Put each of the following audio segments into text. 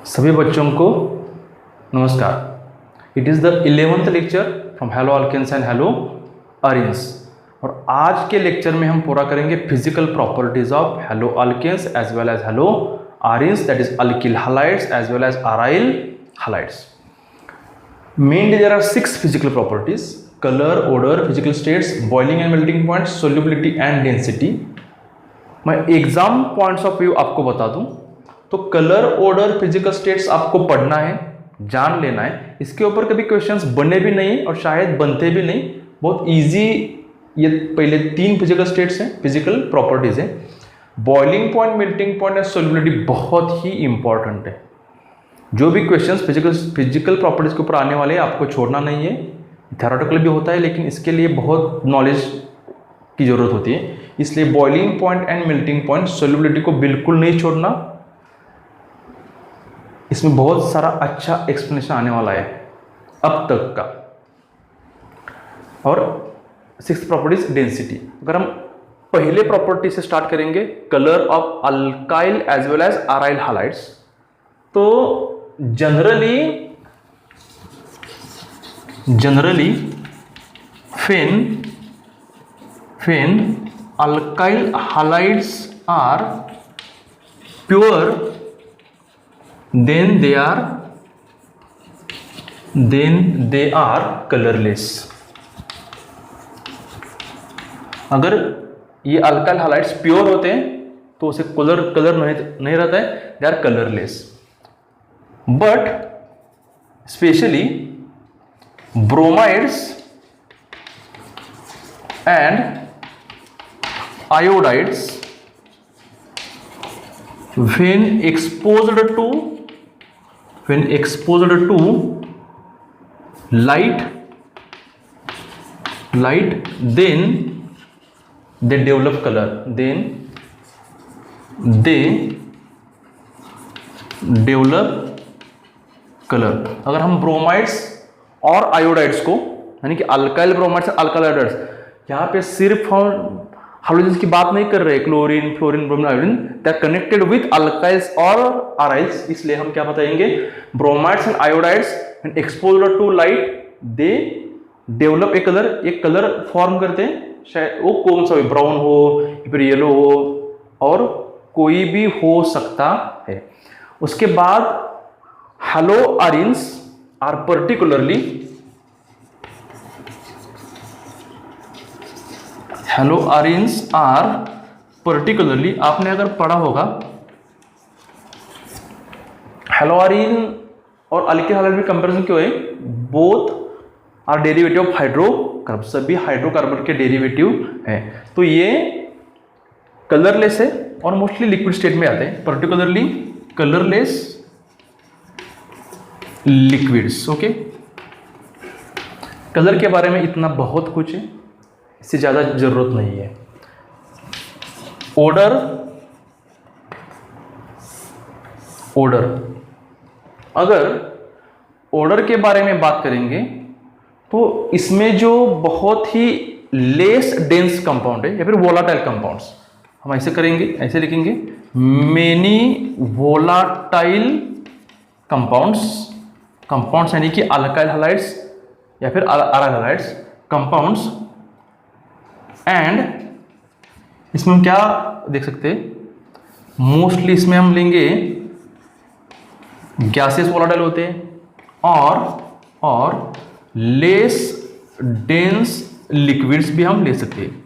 सभी बच्चों को नमस्कार। It is the 11th lecture from halo alkanes and halo arenes. और आज के लेक्चर में हम पूरा करेंगे physical properties of halo alkanes as well as halo arenes, that is alkyl halides as well as aryl halides. Mainly there are 6 physical properties: color, odor, physical states, boiling and melting points, solubility and density। मैं exam points of view आपको बता दूं तो colour, order, physical states आपको पढ़ना है, जान लेना है। इसके ऊपर कभी क्वेश्चंस बने भी नहीं और शायद बनते भी नहीं, बहुत इजी। ये पहले 3 फिजिकल स्टेट्स हैं, फिजिकल प्रॉपर्टीज हैं। Boiling point, melting point and solubility बहुत ही इंपॉर्टेंट है। जो भी क्वेश्चंस फिजिकल प्रॉपर्टीज के ऊपर आने वाले हैं आपको छोड़ना नहीं है। थ्योरेटिकल भी होता है लेकिन इसके लिए बहुत नॉलेज की जरूरत होती है, इसलिए boiling point and melting point, solubility को बिल्कुल नहीं छोड़ना। इसमें बहुत सारा अच्छा एक्सप्लेनेशन आने वाला है अब तक का। और 6th प्रॉपर्टीज डेंसिटी। अगर हम पहले प्रॉपर्टी से स्टार्ट करेंगे, colour of alkyl as well as aryl halides, तो generally when alkyl halides are pure, then they are colorless। अगर ये अल्काइल हालाइड्स प्योर होते हैं तो उसे कलर नहीं रहता है, they are colourless. But especially bromides and iodides, when exposed to light, then they develop color, colour. अगर हम ब्रोमाइड्स और आयोडाइड्स को, यानी कि अल्काइल ब्रोमाइड्स और अल्काइल आयोडाइड्स, यहाँ पे सिर्फ हम हाइड्रोजन की बात नहीं कर रहे, chlorine, fluorine, bromine, iodine, they are connected with alkyls और अराइल्स। इसलिए हम क्या बताएंगे, bromides and iodides when exposed to light they develop a colour, एक कलर फॉर्म करते हैं, शायद वो कौन सा हो, ब्राउन हो या फिर येलो हो और कोई भी हो सकता है। उसके बाद haloarenes are particularly आपने अगर पढ़ा होगा, हेलोअरीन और अल्किल हालाइड में कंपैरिजन क्यों है, both are derivative of hydrocarbon, सभी हाइड्रोकार्बन के डेरिवेटिव हैं। तो ये कलरलेस है और मोस्टली लिक्विड स्टेट में आते हैं, particularly colourless liquids. Okay, colour के बारे में इतना बहुत कुछ है, इससे ज़्यादा जरूरत नहीं है। ओडर अगर ओडर के बारे में बात करेंगे तो इसमें जो बहुत ही लेस डेंस कंपाउंड है या फिर वोलाटाइल कंपाउंड्स, हम ऐसे करेंगे, ऐसे लिखेंगे, मेनी वोलाटाइल कंपाउंड्स यानी कि अल्काइल हालाइड्स या फिर अराइल हालाइड्स कंपाउंड्स। एंड इसमें हम क्या देख सकते हैं, मोस्टली इसमें हम लेंगे गैसेस वोलाटाइल होते हैं और लेस डेंस लिक्विड्स भी हम ले सकते हैं।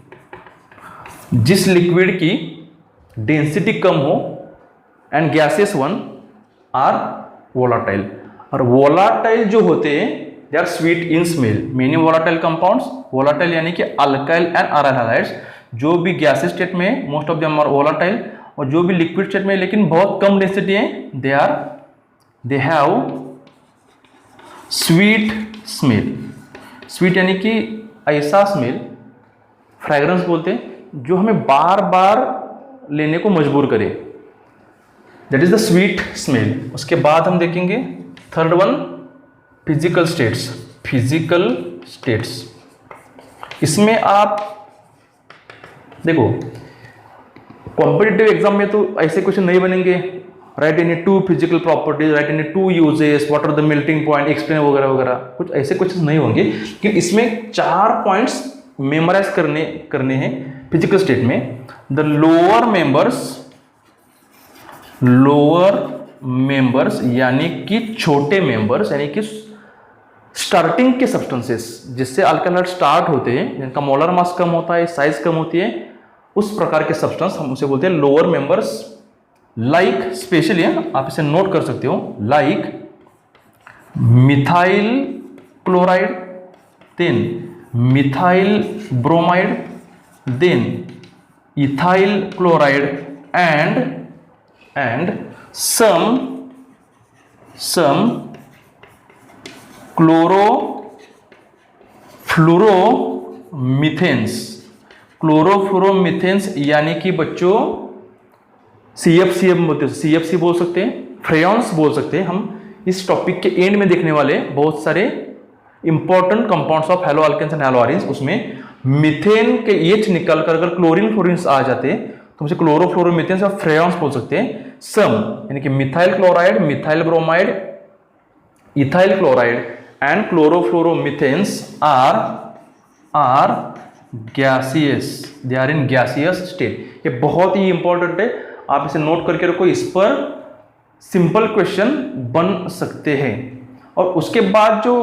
जिस लिक्विड की डेंसिटी कम हो and gases one are volatile, और वोलाटाइल जो होते हैं they are sweet in smell. Many volatile compounds, volatile यानी कि अल्काइल एंड अराइल हालाइड्स, जो भी गैसेस स्टेट में most of them are volatile, और जो भी लिक्विड स्टेट में लेकिन बहुत कम डेंसिटी है, they have sweet smell. Sweet यानी कि ऐसा स्मेल, फ्रेग्रेंस बोलते हैं, जो हमें बार बार लेने को मजबूर करे, that is the sweet smell. उसके बाद हम देखेंगे थर्ड वन, फिजिकल स्टेट्स। इसमें आप देखो, कॉम्पिटिटिव एग्जाम में तो ऐसे क्वेश्चन नहीं बनेंगे, write any 2 physical properties, write any 2 uses, what are the melting point, explain वगैरह वगैरह, कुछ ऐसे क्वेश्चन नहीं होंगे। लेकिन इसमें 4 पॉइंट्स मेमोराइज करने हैं फिजिकल स्टेट में। द लोअर मेंबर्स यानी कि छोटे मेंबर्स, यानी कि स्टार्टिंग के सब्सटेंसेस जिससे अल्काइल हाइड्राइड स्टार्ट होते हैं, जिनका मोलर मास कम होता है, साइज कम होती है, उस प्रकार के सब्सटेंस हम उसे बोलते हैं लोअर मेंबर्स। लाइक स्पेशली आप इसे नोट कर सकते हो, like methyl chloride, then methyl bromide, then ethyl chloride and some chlorofluoromethanes यानी कि बच्चों CFC बोल सकते हैं, फ्रेयॉन्स बोल सकते हैं। हम इस टॉपिक के एंड में देखने वाले बहुत सारे important compounds of haloalkanes and haloarenes, उसमें मीथेन के एच निकल कर अगर क्लोरीन फ्लोरीन्स आ जाते हैं तो उसे क्लोरोफ्लोरोमीथेन्स और फ्रेयॉन्स बोल सकते हैं। सम यानी कि methyl chloride, methyl bromide, ethyl chloride and chlorofluoromethanes are gaseous, they are in gaseous state. ये बहुत ही इंपॉर्टेंट है, आप इसे नोट करके रखो, इस पर सिंपल क्वेश्चन बन सकते हैं। और उसके बाद जो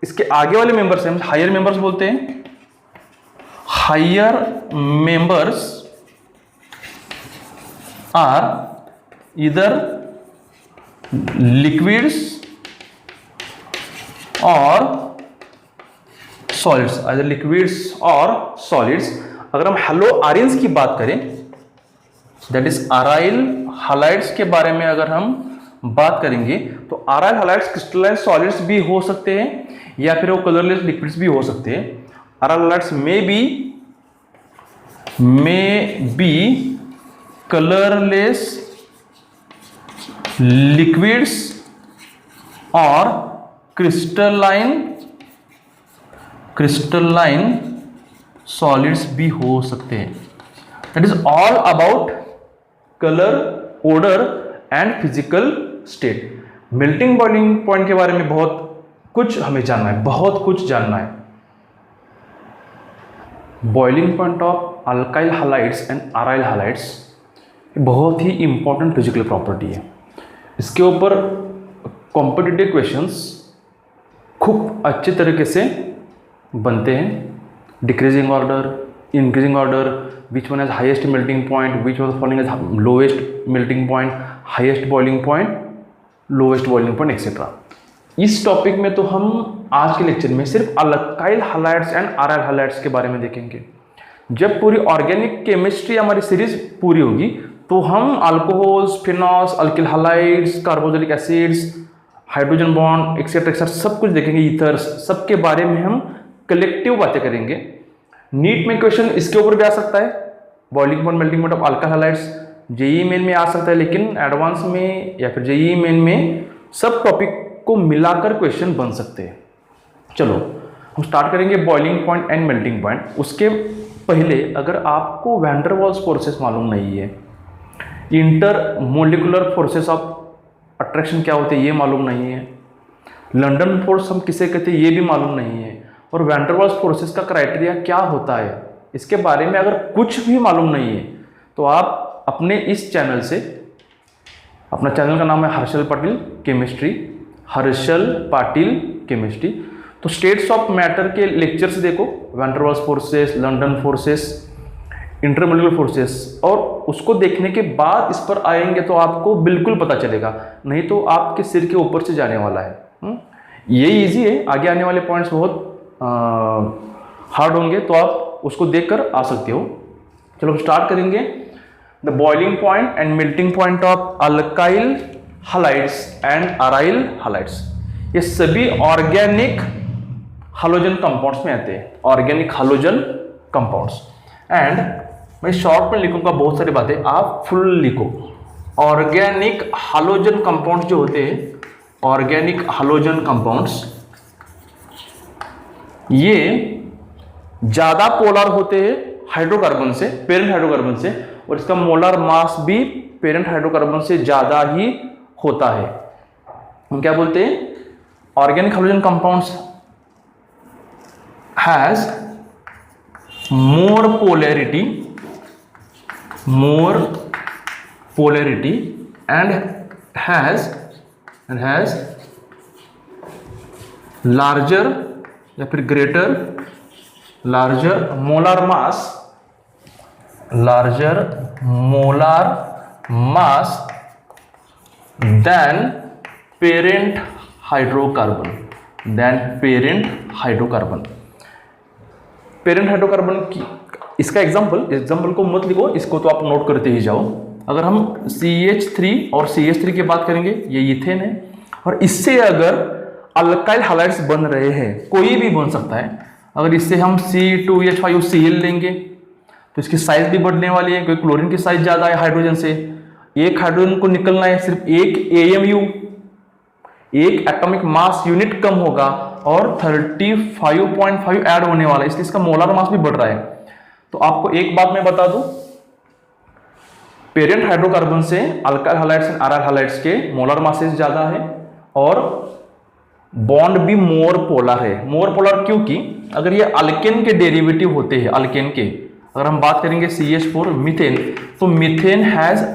इसके आगे वाले मेंबर्स हैं, हायर मेंबर्स बोलते हैं। हायर मेंबर्स आर इधर लिक्विड्स और सॉलिड्स, आइदर लिक्विड्स और सॉलिड्स। अगर हम हैलो आरिन्स की बात करें, दैट इज अराइल हैलाइड्स के बारे में अगर हम बात करेंगे, तो अराइल हैलाइड्स क्रिस्टलाइन सॉलिड्स भी हो सकते हैं या फिर वो कलरलेस लिक्विड्स भी हो सकते हैं। Aryl halides may be colourless liquids और क्रिस्टलाइन सॉलिड्स भी हो सकते हैं। That is all about colour, odour and physical state. Melting boiling point के बारे में बहुत कुछ हमें जानना है, बहुत कुछ जानना है। Boiling point of alkyl halides and aryl halides बहुत ही इंपॉर्टेंट फिजिकल प्रॉपर्टी है। इसके ऊपर कॉम्पिटिटिव क्वेश्चंस खूब अच्छे तरीके से बनते हैं। Decreasing order, increasing order, which one has highest melting point, which one following as lowest melting point, highest boiling point, lowest boiling point etcetera. इस टॉपिक में तो हम आज के लेक्चर में सिर्फ alkyl halides and aryl halides के बारे में देखेंगे। जब पूरी ऑर्गेनिक केमिस्ट्री हमारी सीरीज पूरी होगी तो हम alcohols, phenols, alkyl halides, carboxylic acids, hydrogen bond etcetera etcetera सब कुछ देखेंगे, ईथर्स, सबके बारे में हम कलेक्टिव बातें करेंगे। नीट में क्वेश्चन इसके ऊपर भी आ सकता है, boiling point, melting point of alkyl halides. JEE main में आ सकता है, लेकिन एडवांस में या फिर जेईई मेन में सब टॉपिक को मिलाकर क्वेश्चन बन सकते हैं। चलो हम स्टार्ट करेंगे boiling point and melting point. उसके पहले अगर आपको वैन डर वाल्स फोर्सेस मालूम नहीं है, inter molecular forces of attraction क्या होते हैं ये मालूम नहीं है, लंडन फोर्स हम किसे कहते हैं ये भी मालूम नहीं है, और वैन डर वाल्स फोर्सेस का क्राइटेरिया क्या होता है, इसके बारे में अगर कुछ भी मालूम नहीं है तो आप अपने इस चैनल से, अपना चैनल का नाम है हर्षल पाटिल केमिस्ट्री, हर्षल पाटिल केमिस्ट्री, तो स्टेट्स ऑफ मैटर के लेक्चर्स देखो, van der Waals forces, London forces, intermolecular forces, और उसको देखने के बाद इस पर आएंगे तो आपको बिल्कुल पता चलेगा, नहीं तो आपके सिर के ऊपर से जाने वाला है। ये इजी है, आगे आने वाले पॉइंट्स बहुत हार्ड होंगे तो आप उसको देखकर आ सकते हो। चलो हम स्टार्ट करेंगे the boiling point and melting point of alkyl halides and aryl halides. ये सभी ऑर्गेनिक हालोजन कंपाउंड्स में आते हैं, ऑर्गेनिक हालोजन कंपाउंड्स। एंड मैं शॉर्ट में लिखूंगा बहुत सारी बातें, आप फुल लिखो। ऑर्गेनिक हालोजन कंपाउंड्स जो होते हैं, ऑर्गेनिक हालोजन कंपाउंड्स, ये ज्यादा पोलर होते हैं हाइड्रोकार्बन से, पेरेंट हाइड्रोकार्बन से, और इसका मोलर मास भी पेरेंट हाइड्रोकार्बन से ज़्यादा ही होता है। हम क्या बोलते हैं, organic hydrogen compounds has more polarity and has larger या फिर larger molar mass than parent hydrocarbon. Parent hydrocarbon की इसका एग्जाम्पल को मत लिखो, इसको तो आप नोट करते ही जाओ। अगर हम CH3 और CH3 की बात करेंगे, ये इथेन है, और इससे अगर अल्काइल हाइड्राइड्स बन रहे हैं, कोई भी बन सकता है। अगर इससे हम C2H5Cl लेंगे तो इसकी साइज भी बढ़ने वाली है, क्योंकि क्लोरीन की साइज ज्यादा है हाइड्रोजन से। एक हाइड्रोजन को निकलना है, सिर्फ एक AMU, एक एटॉमिक मास यूनिट कम होगा और 35.5 ऐड होने वाला है, इसलिए इसका मोलार मास भी बढ़ रहा है। तो आपको एक बात मैं बता दूं, पेरेंट हाइड्रोकार्बन से alkyl hydrides and aryl hydrides के मोलार मासेस ज्यादा है और बॉन्ड भी मोर पोलर है। मोर पोलर क्योंकि अगर ये अल्केन के डेरिवेटिव होते हैं, अल्केन के, अगर हम बात करेंगे CH4 मीथेन, तो मीथेन हैज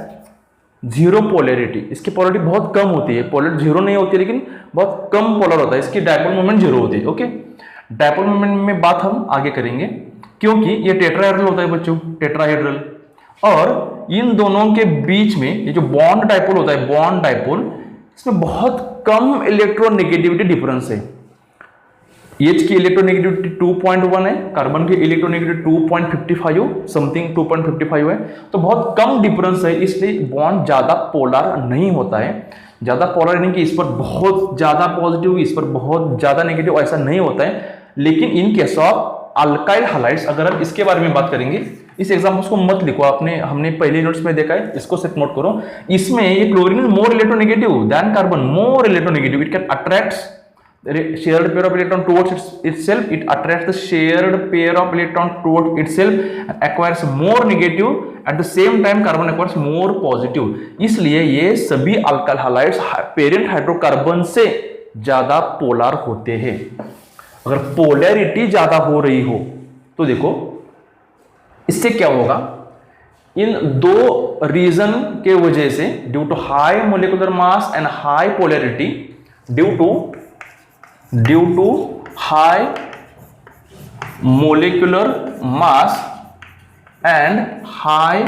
जीरो पोलैरिटी, इसकी पोलैरिटी बहुत कम होती है। पोलैरिटी जीरो नहीं होती लेकिन बहुत कम पोलर होता है, इसकी डायपोल मोमेंट जीरो होती है। ओके, डायपोल मोमेंट में बात हम आगे करेंगे, क्योंकि ये टेट्राहेड्रल होता है बच्चों, टेट्राहेड्रल, और इन दोनों के बीच में ये जो बॉन्ड डायपोल होता है, बॉन्ड डायपोल, इसमें बहुत कम इलेक्ट्रोनेगेटिविटी डिफरेंस है। H की इलेक्ट्रोनेगेटिविटी 2.1 है, कार्बन की इलेक्ट्रोनेगेटिविटी 2.55 समथिंग 2.55 है, तो बहुत कम डिफरेंस है, इसलिए बॉन्ड ज्यादा पोलर नहीं होता है। ज्यादा पोलर यानी कि इस पर बहुत ज्यादा पॉजिटिव, इस पर बहुत ज्यादा नेगेटिव, ऐसा नहीं होता है। लेकिन इन केस ऑफ अल्काइल हाइड्राइड्स, अगर हम इसके बारे में बात करेंगे, इस एग्जांपल्स को मत लिखो, हमने पहले नोट्स में देखा है, इसको सिर्फ नोट करो। इसमें ये chlorine is more electronegative than carbon, more electronegative, it can attract shared pair of electron towards itself, it attracts the shared pair of electron towards itself and acquires more negative, at the same time carbon acquires more positive। इसलिए ये सभी alkyl hydrides parent hydrocarbon से ज्यादा polar होते हैं। अगर polarity ज्यादा हो रही हो तो देखो इससे क्या होगा, इन दो रीजन के वजह से, due to high molecular mass and high polarity, due to high molecular mass and high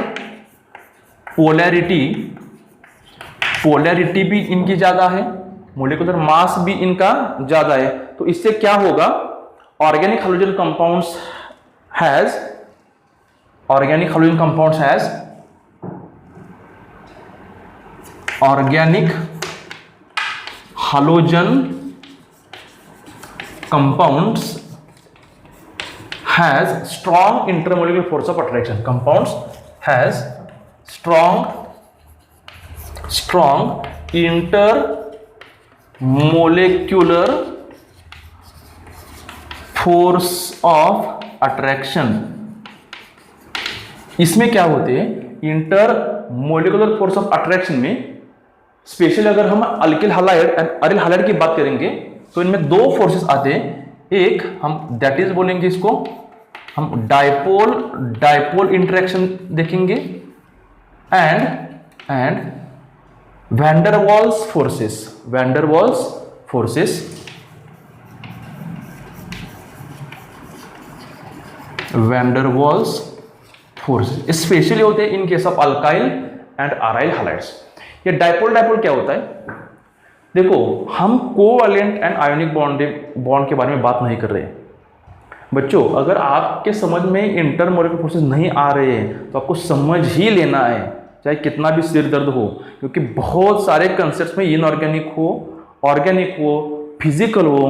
polarity भी इनकी ज्यादा है, मोलिकुलर मास भी इनका ज्यादा है, तो इससे क्या होगा, organic hydrogen compounds has organic hydrogen compounds has strong intermolecular force of attraction, compounds has strong intermolecular force of attraction। इसमें क्या होते हैं, इंटरमोलिकुलर फोर्स ऑफ अट्रैक्शन में स्पेशली अगर हम alkyl hydride and aryl hydride की बात करेंगे तो इनमें दो फोर्सेस आते हैं। एक हम दैट इज बोलेंगे, इसको हम डायपोल इंटरेक्शन देखेंगे, एंड वैंडरवाल्स फोर्सेस स्पेशली होते हैं इन case of alkyl and aryl hydrides. ये डायपोल क्या होता है, देखो हम कोवैलेंट एंड आयोनिक बॉन्ड के बारे में बात नहीं कर रहे हैं बच्चों। अगर आपके समझ में इंटरमोलिकुलर फोर्सेस नहीं आ रहे हैं तो आपको समझ ही लेना है, चाहे कितना भी सिर दर्द हो, क्योंकि बहुत सारे कंसेप्ट्स में इनऑर्गेनिक हो, ऑर्गेनिक हो, फिजिकल हो,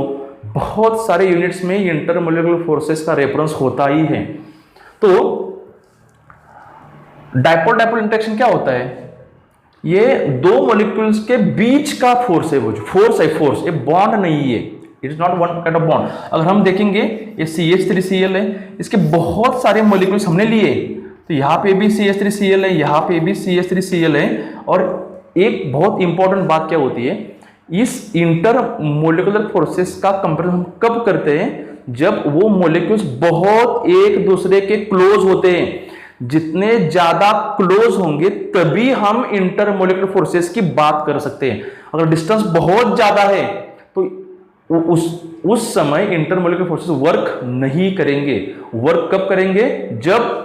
बहुत सारे यूनिट्स में इंटरमोलिकुलर फोर्सेस का रेफरेंस होता ही है। तो डायपोल इंटरेक्शन क्या होता है, ये दो मॉलिक्यूल्स के बीच का फोर्स है, वो फोर्स है, ये बॉन्ड नहीं है, it is not one kind of bond. अगर हम देखेंगे ये CH3Cl है, इसके बहुत सारे मॉलिक्यूल्स हमने लिए, तो यहाँ पे भी CH3Cl है, यहाँ पे भी CH3Cl है। और एक बहुत इंपॉर्टेंट बात क्या होती है, इस इंटर मोलिकुलर फोर्सेस का कंपेरिजन हम कब करते हैं, जब वो मोलिक्यूल्स बहुत एक दूसरे के क्लोज होते हैं। जितने ज्यादा क्लोज होंगे तभी हम इंटर मोलिकुलर फोर्सेस की बात कर सकते हैं। अगर डिस्टेंस बहुत ज्यादा है तो उस समय इंटर मोलिकुलर फोर्सेस वर्क नहीं करेंगे। वर्क कब करेंगे, जब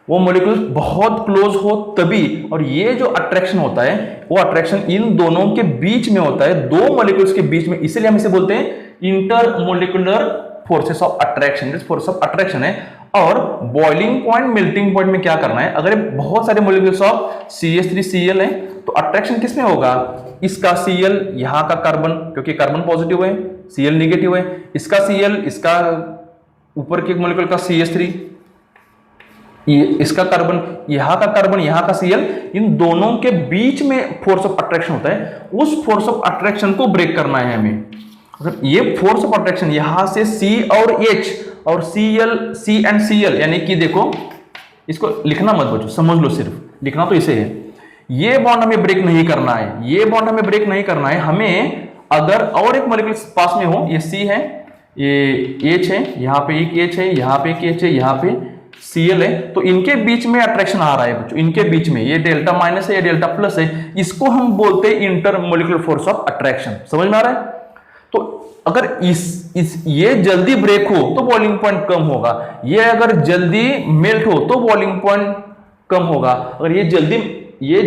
वो मॉलिक्यूल बहुत क्लोज हो तभी। और ये जो अट्रैक्शन होता है वो अट्रैक्शन इन दोनों के बीच में होता है, दो मॉलिक्यूल्स के बीच में, इसलिए हम इसे बोलते हैं inter molecular forces of attraction. Force of attraction है। और बॉइलिंग पॉइंट मेल्टिंग पॉइंट में क्या करना है, अगर बहुत सारे मॉलिक्यूल्स ऑफ CH3Cl है तो अट्रैक्शन किसमें होगा, इसका Cl यहां का कार्बन, क्योंकि कार्बन पॉजिटिव है, Cl नेगेटिव है, इसका Cl, इसका ऊपर के मॉलिक्यूल का CH3, इसका कार्बन, यहां का कार्बन, यहां का Cl, इन दोनों के बीच में फोर्स ऑफ अट्रैक्शन होता है। उस फोर्स ऑफ अट्रैक्शन को ब्रेक करना है हमें। अगर ये फोर्स ऑफ अट्रैक्शन यहां से C और H और Cl, C एंड Cl, यानी कि देखो इसको लिखना मत बच्चों, समझ लो, सिर्फ लिखना तो इसे है। ये बॉन्ड हमें ब्रेक नहीं करना है, ये बॉन्ड हमें ब्रेक नहीं करना है। हमें अगर और एक मॉलिक्यूल पास में हो, ये C है, ये H है, यहाँ पे एक H है, यहाँ पे एक H है, यहाँ पे Cl है, तो इनके बीच में अट्रैक्शन आ रहा है बच्चों, इनके बीच में ये डेल्टा माइनस है, ये डेल्टा प्लस है, इसको हम बोलते हैं inter molecular force of attraction. समझ में आ रहा है? तो अगर ये जल्दी ब्रेक हो तो बॉइलिंग पॉइंट कम होगा, ये अगर जल्दी मेल्ट हो तो बॉइलिंग पॉइंट कम होगा। अगर ये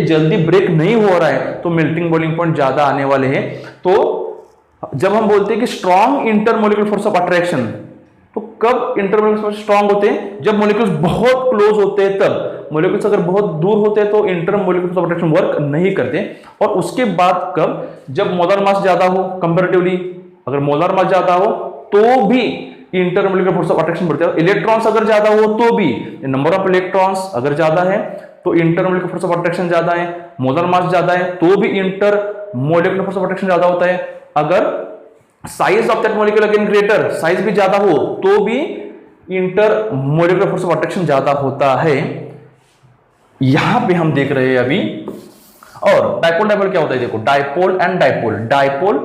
जल्दी ब्रेक नहीं हो रहा है तो मेल्टिंग बॉइलिंग पॉइंट ज्यादा आने वाले हैं। तो जब हम बोलते हैं कि strong intermolecular force of attraction, तो कब इंटरमोलिकुलर फोर्स स्ट्रॉन्ग होते हैं, जब मॉलिक्यूल्स बहुत क्लोज होते हैं तब। मॉलिक्यूल्स अगर बहुत दूर होते हैं तो intermolecular force of attraction work नहीं करते। और उसके बाद कब, जब मोलर मास ज्यादा हो कंपैरेटिवली, अगर मोलर मास ज्यादा हो तो भी इंटरमोलिकुलर फोर्स ऑफ अट्रैक्शन बढ़ता है। इलेक्ट्रॉन्स अगर ज्यादा हो तो भी, नंबर ऑफ इलेक्ट्रॉन्स अगर ज्यादा है तो इंटरमोलिकुलर फोर्स ऑफ अट्रैक्शन ज्यादा है। मोलर मास ज्यादा है तो भी इंटरमोलिकुलर फोर्स ऑफ अट्रैक्शन ज्यादा होता है। अगर size of that molecule again greater, size भी ज्यादा हो तो भी इंटरमोलिकुलर फोर्स ऑफ अट्रैक्शन ज्यादा होता है। यहां पे हम देख रहे हैं अभी। और डाइपोल डाइपोल क्या होता है, देखो, dipole and dipole, dipole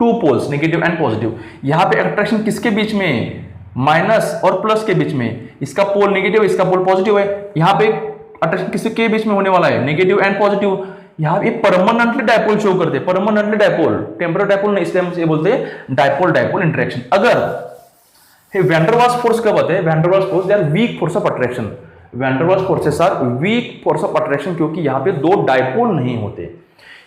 two poles negative and positive. यहां पे अट्रैक्शन किसके बीच में, माइनस और प्लस के बीच में, इसका पोल नेगेटिव है, इसका पोल पॉजिटिव है। यहां पे अट्रैक्शन किसके बीच में होने वाला है, नेगेटिव एंड पॉजिटिव। यहां पे परमानेंटली डाइपोल शो करते हैं, परमानेंटली डाइपोल, टेम्पररी डाइपोल नहीं, इसलिए हम इसे बोलते हैं डाइपोल डाइपोल इंटरेक्शन। अगर वैन डर वाल्स फोर्स कब आते हैं, van der Waals force, they are weak force of attraction. Van der Waals forces are weak force of attraction, क्योंकि यहां पे दो डाइपोल नहीं होते।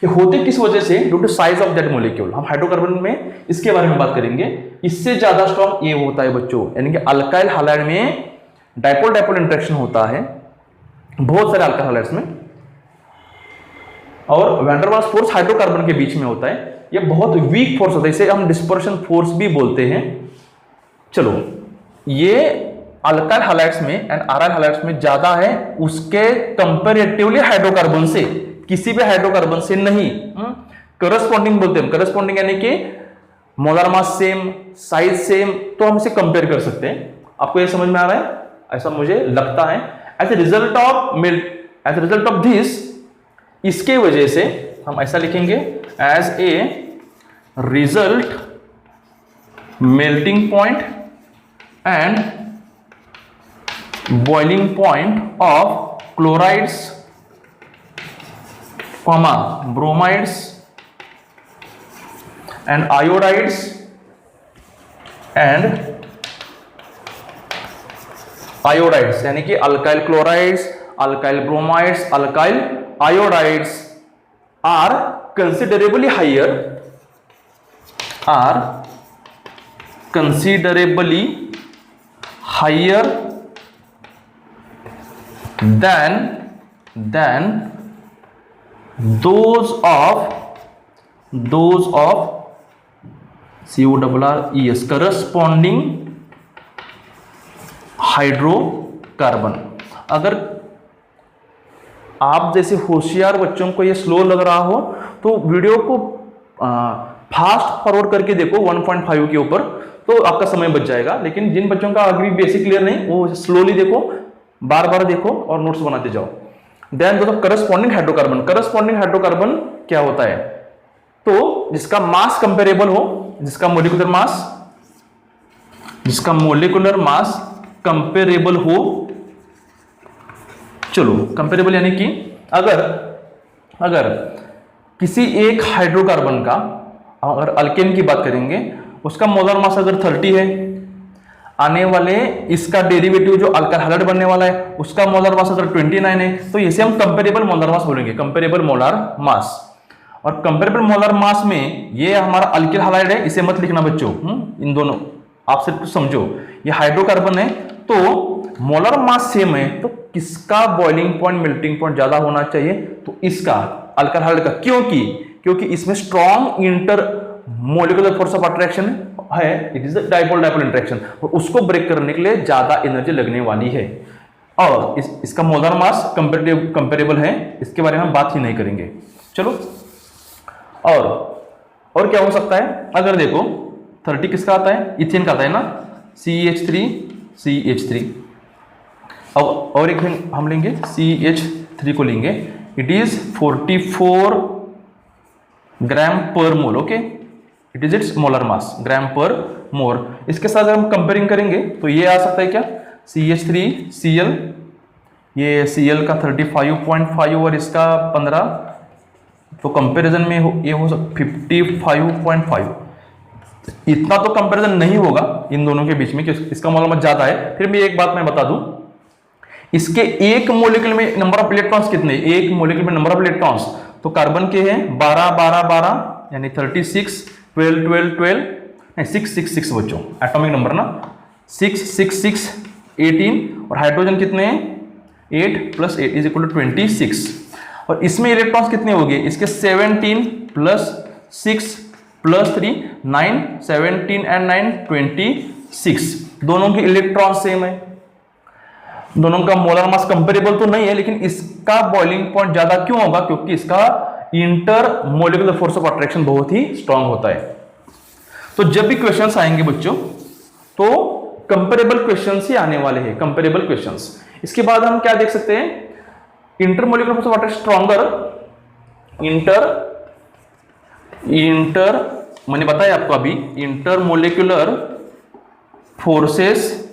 ये होते किस वजह से, due to size of that molecule. हम हाइड्रोकार्बन में इसके बारे में बात करेंगे। इससे ज्यादा स्ट्रॉन्ग ये होता है बच्चों, यानी कि अल्काइल हैलाइड में डाइपोल डाइपोल इंटरेक्शन होता है, बहुत सारे अल्काइल हैलाइड्स में। और van der Waals force hydrocarbon के बीच में होता है, ये बहुत वीक फोर्स होता है, इसे हम डिस्पर्शन फोर्स भी बोलते हैं। चलो, ये अल्काइल हैलाइड्स में एंड अराइल हैलाइड्स में ज्यादा है, उसके कंपैरेटिवली हाइड्रोकार्बन से, किसी भी हाइड्रोकार्बन से नहीं। करस्पॉन्डिंग बोलते हैं, करस्पॉन्डिंग यानी कि molar mass same, size same, तो हम इसे कंपेयर कर सकते हैं। आपको ये समझ में आ रहा है, ऐसा मुझे लगता है। As a result of this, इसके वजह से हम ऐसा लिखेंगे, as a result melting point and boiling point of chlorides, bromides and iodides यानी कि alkyl chlorides, alkyl bromides, alkyl iodides are considerably higher than those of CORRES corresponding hydrocarbon. अगर आप जैसे होशियार बच्चों को ये स्लो लग रहा हो तो वीडियो को फास्ट फॉरवर्ड करके देखो 1.5 के ऊपर, तो आपका समय बच जाएगा। लेकिन जिन बच्चों का अभी बेसिक क्लियर नहीं, वो स्लोली देखो, बार बार देखो और नोट्स बनाते जाओ। देन दोस्तों करस्पॉन्डिंग हाइड्रोकार्बन क्या होता है? तो जिसका मास कंपेरेबल हो, जिसका मोलिकुलर मास कंपेरेबल हो। चलो कंपेरेबल यानी कि अगर किसी एक हाइड्रोकार्बन का, अगर अल्केन की बात करेंगे, उसका मोलर मास अगर 30 है, आने वाले इसका डेरिवेटिव जो अल्काइल हैलाइड बनने वाला है उसका मोलर मास अगर 29 है, तो इसे हम कंपेरेबल मोलर मास बोलेंगे, कंपेरेबल मोलर मास। और कंपेरेबल मोलर मास में ये हमारा अल्किल हैलाइड है, इसे मत लिखना बच्चों, इन दोनों आप सिर्फ कुछ समझो, ये हाइड्रोकार्बन है तो मोलर मास सेम है, तो किसका बॉइलिंग पॉइंट मेल्टिंग पॉइंट ज्यादा होना चाहिए? तो इसका, अल्काइल हैलाइड का। क्योंकि इसमें strong inter molecular force of attraction है, इट इज डाइपोल इंटरेक्शन, और उसको ब्रेक करने के लिए ज्यादा एनर्जी लगने वाली है। और इसका मोलर मास कंपेरेबल है, इसके बारे में हम बात ही नहीं करेंगे। चलो और क्या हो सकता है? अगर देखो 30 किसका आता है? इथेन का आता है ना, CH3। अब और एक हम लेंगे CH3 को लेंगे, it is 44 gram per mole. Okay, it is it's molar mass, gram per mole. इसके साथ अगर हम कंपेयरिंग करेंगे तो ये आ सकता है क्या? CH3Cl, ये Cl का 35.5 और इसका 15, तो कंपैरिजन में ये हो सकता 55.5। इतना तो कंपैरिजन नहीं होगा इन दोनों के बीच में कि इसका मोलर मास ज्यादा है। फिर भी एक बात मैं बता दूं, इसके एक मॉलिक्यूल में नंबर ऑफ इलेक्ट्रॉन्स कितने? एक मॉलिक्यूल में नंबर ऑफ इलेक्ट्रॉन्स तो कार्बन के हैं 12 यानी 36, 12 नहीं 6 बच्चों, एटॉमिक नंबर ना, 6 18, और हाइड्रोजन कितने हैं? 8 + 8 = 26। और इसमें इलेक्ट्रॉन्स कितने हो गए? इसके 17 + 6 + 3 9, 17 and 9 26। दोनों के इलेक्ट्रॉन सेम है, दोनों का मोलर मास कंपेरेबल तो नहीं है, लेकिन इसका बॉइलिंग पॉइंट ज्यादा क्यों होगा? क्योंकि इसका inter molecular force of attraction बहुत ही स्ट्रांग होता है। तो जब भी क्वेश्चंस आएंगे बच्चों, तो कंपेरेबल क्वेश्चंस ही आने वाले हैं, कंपेरेबल क्वेश्चंस। इसके बाद हम क्या देख सकते हैं? Intermolecular force of attraction stronger, inter मैंने बताया आपको अभी, intermolecular forces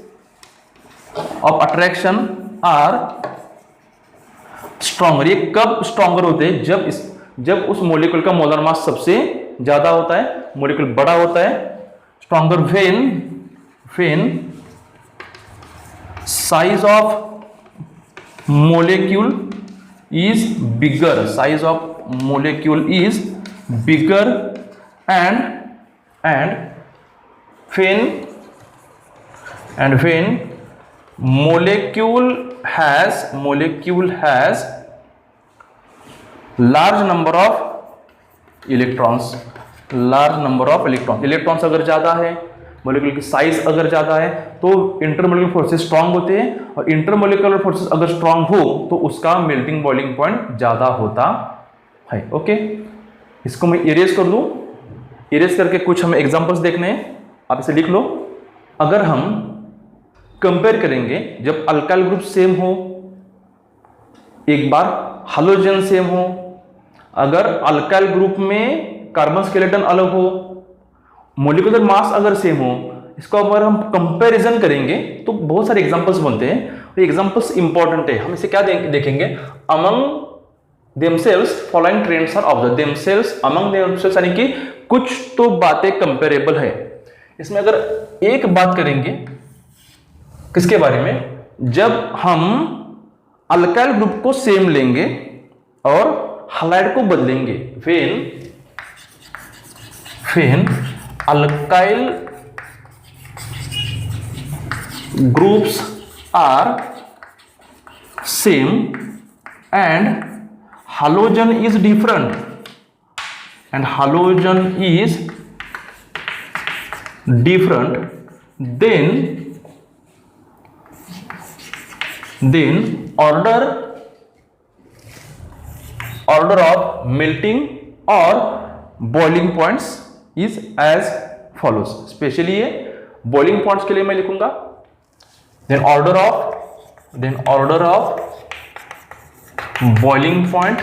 of attraction are stronger. ये कब स्ट्रॉन्गर होते हैं? जब उस मोलिक्यूल का मोलर मास सबसे ज्यादा होता है, मोलिक्यूल बड़ा होता है। Stronger when size of molecule is bigger, size of molecule is bigger, and when molecule has large number of electrons, electrons अगर ज्यादा है, मोलिक्यूल की साइज अगर ज्यादा है, तो इंटरमोलिकुलर फोर्सेस स्ट्रांग होते हैं, और इंटरमोलिकुलर फोर्सेस अगर स्ट्रांग हो तो उसका मेल्टिंग बॉइलिंग पॉइंट ज्यादा होता है। ओके, इसको मैं इरेज कर दूं, इरेज करके कुछ हमें एग्जांपल्स देखने हैं, आप इसे लिख लो। अगर हम कंपेयर करेंगे, जब अल्काइल ग्रुप सेम हो, एक बार हाइड्रोजन सेम हो, अगर अल्काइल ग्रुप में कार्बन स्केलेटन अलग हो, मोलिकुलर मास अगर सेम हो, इसको अगर हम कंपैरिजन करेंगे तो बहुत सारे एग्जांपल्स बनते हैं। एग्जांपल्स इंपॉर्टेंट है, हम इसे क्या देखेंगे? Among themselves following trends are observed. Themselves, among themselves यानी कि कुछ तो बातें कंपेरेबल है। इसमें अगर एक बात करेंगे किसके बारे में? जब हम अल्काइल ग्रुप को सेम लेंगे और हैलाइड को बदलेंगे, when alkyl groups are same and halogen is different, then order of melting or boiling points is as follows। Specially ये बॉइलिंग पॉइंट्स के लिए मैं लिखूंगा, then order of then order of boiling point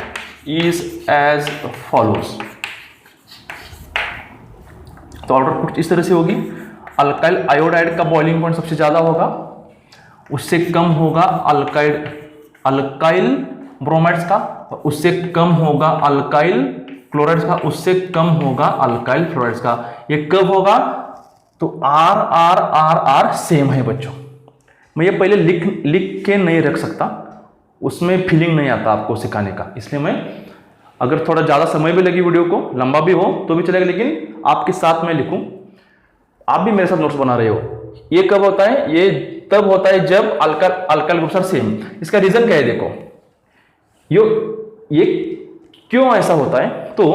is as follows. तो order कुछ इस तरह से होगी, अल्काइल आयोडाइड का बॉइलिंग पॉइंट सबसे ज्यादा होगा, उससे कम होगा अल्काइल ब्रोमाइड्स का, उससे कम होगा अल्काइल क्लोराइड्स का, उससे कम होगा अल्काइल फ्लोराइड्स का। ये कब होगा? तो R R R R same है बच्चों। मैं ये पहले लिख के नहीं रख सकता, उसमें फीलिंग नहीं आता आपको सिखाने का, इसलिए मैं अगर थोड़ा ज़्यादा समय भी लगी वीडियो को, लंबा भी हो तो भी चलेगा, लेकिन आपके साथ मैं लिखूं, आप भी मेरे साथ नोट्स बना रहे हो। ये कब होता है? ये तब होता है जब अल्काइल ग्रुप्स आर सेम। इसका रीजन क्या है? देखो ये क्यों ऐसा होता है? तो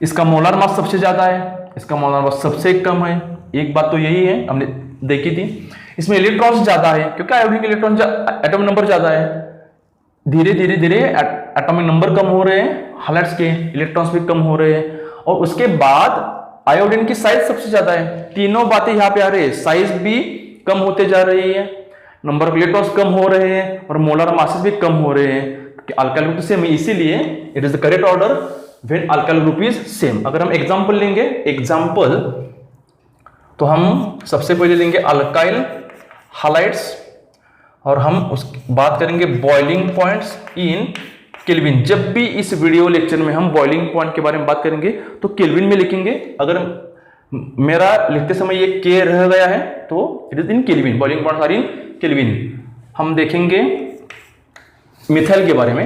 इसका मोलर मास सबसे ज्यादा है, इसका मोलर मास सबसे कम है। एक बात तो यही है, हमने देखी थी। इसमें इलेक्ट्रॉन्स ज्यादा है, क्योंकि आयोडीन के इलेक्ट्रॉन एटॉमिक नंबर ज्यादा है। धीरे धीरे धीरे एटॉमिक नंबर कम हो रहे हैं, हालाइड्स के इलेक्ट्रॉन्स भी कम हो रहे हैं, और उसके बाद आयोडीन की साइज सबसे ज्यादा है। तीनों बातें यहाँ पे आ रही है, साइज भी कम होते जा रही है, नंबर ऑफ इलेक्ट्रॉन्स कम हो रहे हैं, और मोलर मासेस भी कम हो रहे हैं अल्काइल ग्रुप सेम। इसीलिए it is the correct order when alkyl group is same. अगर हम एग्जांपल लेंगे, एग्जांपल तो हम सबसे पहले लेंगे अल्काइल हालाइड्स, और हम उस बात करेंगे बॉइलिंग पॉइंट्स इन केल्विन। जब भी इस वीडियो लेक्चर में हम बॉइलिंग पॉइंट के बारे में बात करेंगे तो केल्विन में लिखेंगे। अगर मेरा लिखते समय ये के रह गया है तो it is in kelvin, boiling points are in kelvin. हम देखेंगे मिथाइल के बारे में,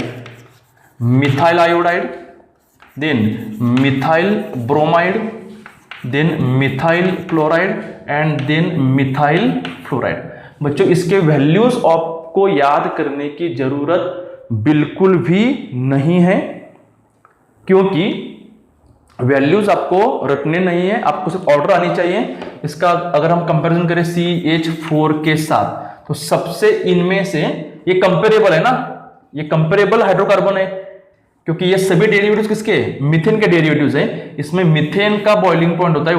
methyl iodide, then methyl bromide, then methyl chloride and then methyl fluoride. बच्चों इसके वैल्यूज आपको याद करने की जरूरत बिल्कुल भी नहीं है, क्योंकि वैल्यूज आपको रटने नहीं है, आपको सिर्फ ऑर्डर आनी चाहिए। इसका अगर हम कंपैरिजन करें CH4 के साथ, तो सबसे इनमें से ये कंपेरेबल है ना, ये कंपेरेबल हाइड्रोकार्बन है, क्योंकि ये सभी डेरिवेटिव्स किसके? मीथेन के डेरिवेटिव्स है। इसमें मीथेन का बॉइलिंग पॉइंट होता है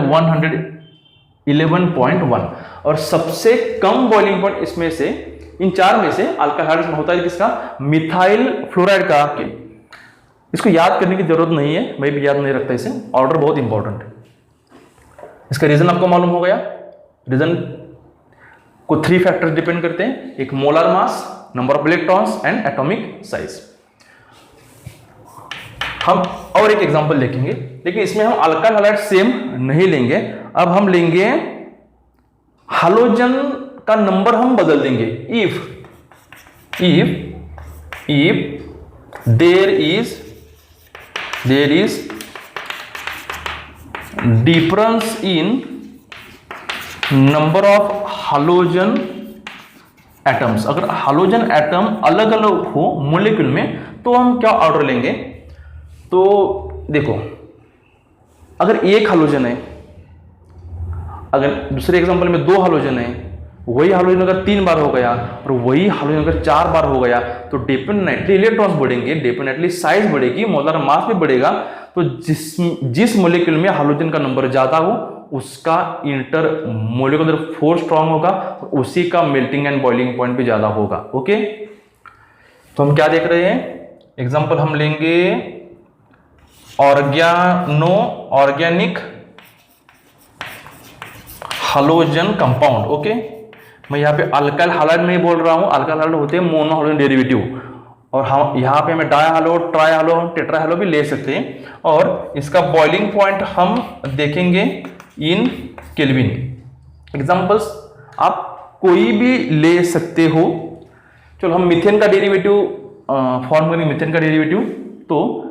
111.1, और सबसे कम बॉइलिंग पॉइंट इसमें से, इन चार में से अल्काइल हाइड्रोजन होता है किसका? मिथाइल फ्लोराइड का। इसको याद करने की जरूरत नहीं है, मैं भी याद नहीं रखता इसे, ऑर्डर बहुत इंपॉर्टेंट है। इसका रीजन आपको मालूम हो गया। रीजन को 3 फैक्टर्स डिपेंड करते हैं, एक molar mass, number of electrons and atomic size. हम और एक एग्जांपल देखेंगे, लेकिन इसमें हम अल्काइल हाइड्राइड सेम नहीं लेंगे। अब हम लेंगे हालोजन का नंबर हम बदल देंगे। If there is difference in number of halogen atoms, अगर हालोजन एटम अलग अलग हो मॉलिक्यूल में, तो हम क्या ऑर्डर लेंगे? तो देखो, अगर एक हालोजन है, अगर दूसरे एग्जांपल में 2 हालोजन है, वही हालोजन अगर 3 बार हो गया और वही हालोजन अगर 4 बार हो गया, तो डेफिनेटली इलेक्ट्रॉन्स बढ़ेंगे, डेफिनेटली साइज बढ़ेगी, मोलर मास भी बढ़ेगा। तो जिस मॉलिक्यूल में हालोजन का नंबर ज्यादा हो, उसका इंटर मोलिकुलर फोर्स स्ट्रांग होगा, उसी का मेल्टिंग एंड बॉइलिंग पॉइंट भी ज्यादा होगा। ओके, तो हम क्या देख रहे हैं? एग्जांपल हम लेंगे ऑर्गेनिक हालोजन कंपाउंड। ओके, मैं यहाँ पे अल्काइल हालाइड नहीं बोल रहा हूँ, अल्काइल हालाइड होते हैं मोनो हालोजन डेरिवेटिव, और हम यहाँ पे हमें डाई हालो, ट्राई हालो, टेट्रा हालो भी ले सकते हैं। और इसका बॉइलिंग पॉइंट हम देखेंगे इन केल्विन। एग्जांपल्स आप कोई भी ले सकते हो। चलो हम मीथेन का डेरिवेटिव फॉर्म करेंगे, मीथेन का डेरिवेटिव। तो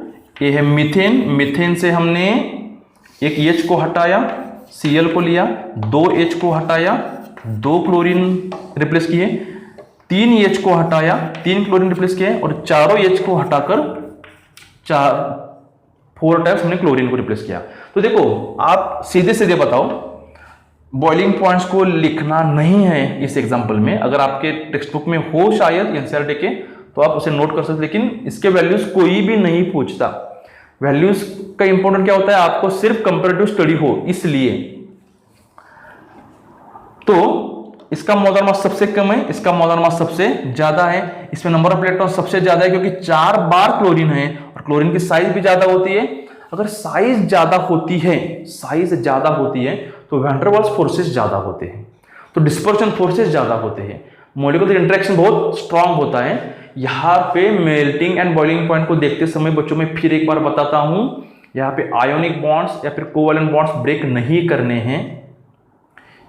ये है मीथेन, मीथेन से हमने एक H को हटाया, Cl को लिया, 2 H को हटाया, 2 क्लोरीन रिप्लेस किए, 3 H को हटाया, 3 क्लोरीन रिप्लेस किए, और चारों H को हटाकर 4 टाइम्स हमने क्लोरीन को रिप्लेस किया। तो देखो, आप सीधे सीधे बताओ, बॉइलिंग पॉइंट्स को लिखना नहीं है इस एग्जांपल में। अगर आपके टेक्स्ट बुक में हो शायद एनसीईआरटी के, तो आप उसे नोट कर सकते, लेकिन इसके वैल्यूज कोई भी नहीं पूछता। वैल्यूज का इंपॉर्टेंट क्या होता है? आपको सिर्फ कंपैरेटिव स्टडी हो, इसलिए। तो इसका मोलर मास सबसे कम है, इसका मोलर मास सबसे ज्यादा है। इसमें नंबर ऑफ इलेक्ट्रॉन सबसे ज्यादा है क्योंकि 4 बार क्लोरीन है और क्लोरीन की साइज भी ज्यादा होती है। अगर साइज ज्यादा होती है तो वैन डर वाल्स फोर्सेस ज्यादा होते हैं, तो डिस्पर्शन फोर्सेस ज्यादा होते हैं, मॉलिक्यूलर इंटरेक्शन बहुत स्ट्रांग होता है। यहाँ पे मेल्टिंग एंड बॉइलिंग पॉइंट को देखते समय बच्चों में फिर एक बार बताता हूं, यहाँ पे आयोनिक बॉन्ड्स या फिर कोवैलेंट बॉन्ड्स ब्रेक नहीं करने हैं,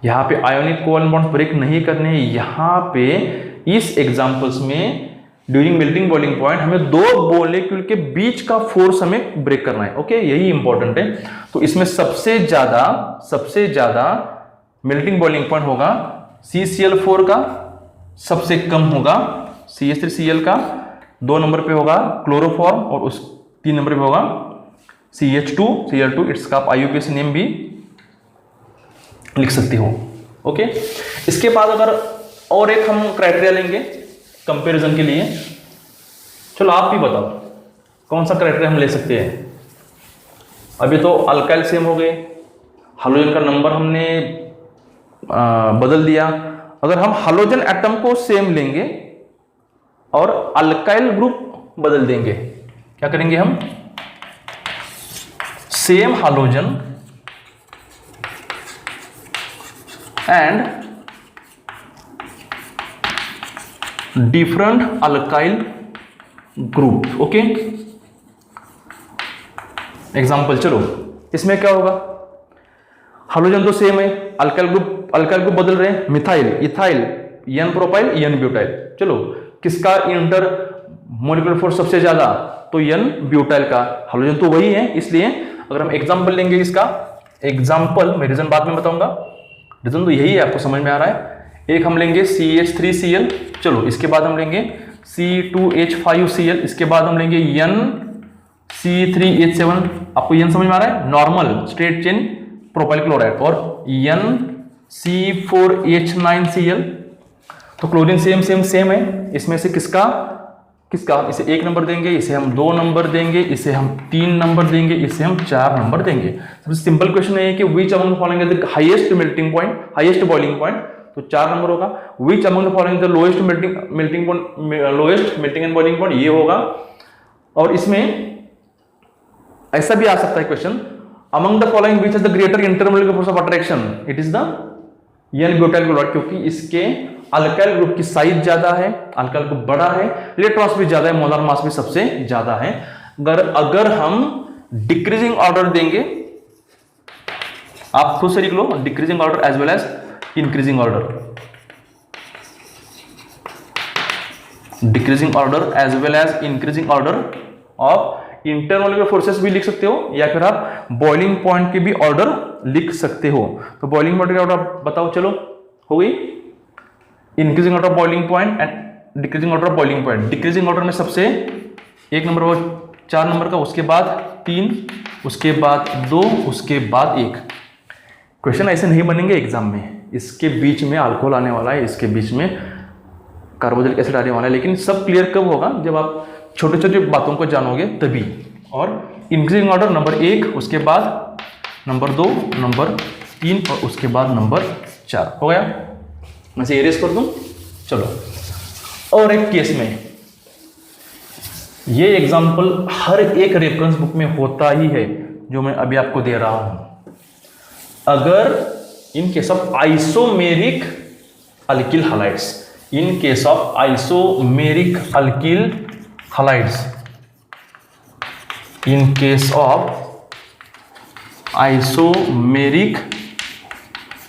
यहाँ पे आयोनिक कोवैलेंट बॉन्ड्स ब्रेक नहीं करने हैं। यहाँ पे इस एग्जांपल्स में ड्यूरिंग मेल्टिंग बॉइलिंग पॉइंट हमें दो मॉलिक्यूल के बीच का फोर्स हमें ब्रेक करना है। ओके, यही इंपॉर्टेंट है। तो इसमें सबसे ज्यादा मेल्टिंग बॉइलिंग पॉइंट होगा CCl4 का, सबसे कम होगा CH3Cl का, 2 नंबर पे होगा क्लोरोफॉर्म और उस 3 नंबर पे होगा CH2Cl2। इसका आप IUPAC नेम भी लिख सकते हो। ओके, इसके बाद अगर और एक हम क्राइटेरिया लेंगे कंपैरिजन के लिए, चलो आप भी बताओ कौन सा क्राइटेरिया हम ले सकते हैं। अभी तो अल्काइल सेम हो गए, हाइड्रोजन का नंबर हमने बदल दिया। अगर हम हाइड्रोजन एटम को सेम लेंगे और अल्काइल ग्रुप बदल देंगे, क्या करेंगे हम? Same hydrogen and different alkyl group. Okay, example, चलो इसमें क्या होगा? हाइड्रोजन तो सेम है, अल्काइल ग्रुप बदल रहे हैं, methyl, ethyl, n propyl, n butyl. चलो किसका इंटर मॉलिक्यूलर फोर्स सबसे ज्यादा? तो एन ब्यूटाइल का। हाइड्रोजन तो वही है, इसलिए अगर हम एग्जाम्पल लेंगे इसका, एग्जाम्पल मैं रीजन बाद में बताऊंगा, रीजन तो यही है, आपको समझ में आ रहा है। एक हम लेंगे CH3Cl, चलो इसके बाद हम लेंगे C2H5Cl, इसके बाद हम लेंगे NC3H7। आपको N समझ में आ रहा है? Normal straight chain propyl chloride, और NC4H9Cl। तो क्लोरीन सेम है। इसमें से किसका इसे 1 नंबर देंगे, इसे हम 2 नंबर देंगे, इसे हम 3 नंबर देंगे, इसे हम 4 नंबर देंगे। सबसे सिंपल क्वेश्चन है कि which among the following is the highest melting point, highest boiling point, तो 4 नंबर होगा। Which among the following the lowest melting and boiling point, ये होगा। और इसमें ऐसा भी आ सकता है question, among the following which is the greater intermolecular force of attraction, it is the n butyl chloride, क्योंकि इसके अल्काइल ग्रुप की साइज ज्यादा है, अल्काइल ग्रुप बड़ा है, इलेक्ट्रॉन्स भी ज्यादा है, मोलर मास भी सबसे ज्यादा है। अगर हम डिक्रीजिंग ऑर्डर देंगे, आप खुद से लिख लो, decreasing order as well as increasing order, decreasing order as well as increasing order of intermolecular forces भी लिख सकते हो, या फिर आप बॉइलिंग पॉइंट के भी ऑर्डर लिख सकते हो। तो बॉइलिंग पॉइंट का ऑर्डर बताओ, चलो हो गई। Increasing order of boiling point and decreasing order of boiling point. Decreasing order में सबसे 1 नंबर और 4 नंबर का, उसके बाद 3, उसके बाद 2, उसके बाद 1। क्वेश्चन ऐसे नहीं बनेंगे एग्जाम में, इसके बीच में अल्कोहल आने वाला है, इसके बीच में कार्बोक्सिलिक एसिड आने वाला है, लेकिन सब क्लियर कब होगा? जब आप छोटे छोटे बातों को जानोगे तभी। और इंक्रीजिंग ऑर्डर नंबर 1, उसके बाद नंबर 2, नंबर 3 और उसके बाद नंबर 4 हो गया। मैं से एरेज कर दूं, चलो। और एक केस में, ये एग्जांपल हर एक रेफरेंस बुक में होता ही है जो मैं अभी आपको दे रहा हूं। अगर इन case of isomeric alkyl halides, in case of isomeric alkyl halides, in case of isomeric